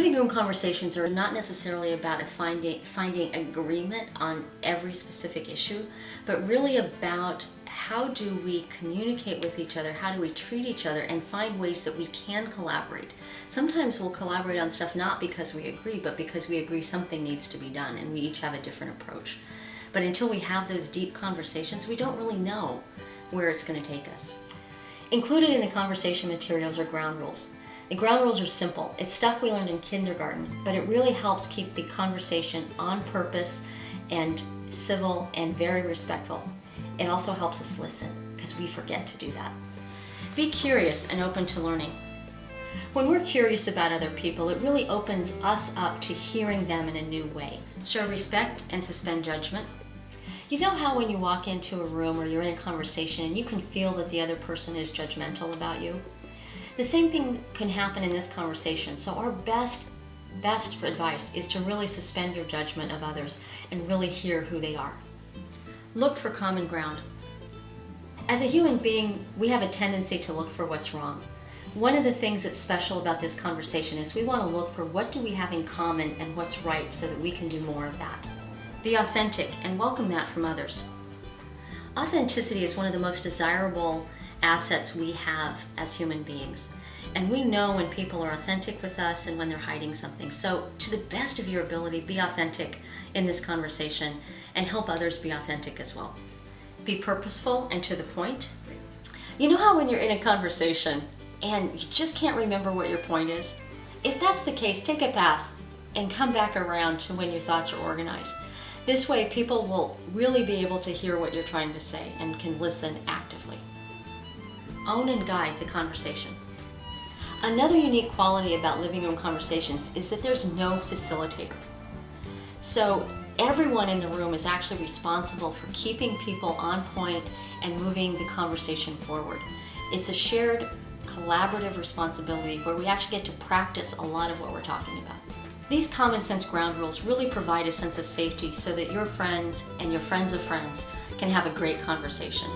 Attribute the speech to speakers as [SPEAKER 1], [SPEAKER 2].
[SPEAKER 1] Living room conversations are not necessarily about finding agreement on every specific issue, but really about how do we communicate with each other, how do we treat each other, and find ways that we can collaborate. Sometimes we'll collaborate on stuff not because we agree, but because we agree something needs to be done, and we each have a different approach. But until we have those deep conversations, we don't really know where it's going to take us. Included in the conversation materials are ground rules. The ground rules are simple. It's stuff we learned in kindergarten, but it really helps keep the conversation on purpose and civil and very respectful. It also helps us listen, because we forget to do that. Be curious and open to learning. When we're curious about other people, it really opens us up to hearing them in a new way. Show respect and suspend judgment. You know how when you walk into a room or you're in a conversation and you can feel that the other person is judgmental about you? The same thing can happen in this conversation. So our best advice is to really suspend your judgment of others and really hear who they are. Look for common ground. As a human being, we have a tendency to look for what's wrong. One of the things that's special about this conversation is we want to look for what do we have in common and what's right so that we can do more of that. Be authentic and welcome that from others. Authenticity is one of the most desirable assets we have as human beings. And we know when people are authentic with us and when they're hiding something. So to the best of your ability, be authentic in this conversation and help others be authentic as well. Be purposeful and to the point. You know how when you're in a conversation and you just can't remember what your point is? If that's the case, take a pass and come back around to when your thoughts are organized. This way people will really be able to hear what you're trying to say and can listen actively. Own and guide the conversation. Another unique quality about living room conversations is that there's no facilitator. So everyone in the room is actually responsible for keeping people on point and moving the conversation forward. It's a shared collaborative responsibility where we actually get to practice a lot of what we're talking about. These common sense ground rules really provide a sense of safety so that your friends and your friends of friends can have a great conversation.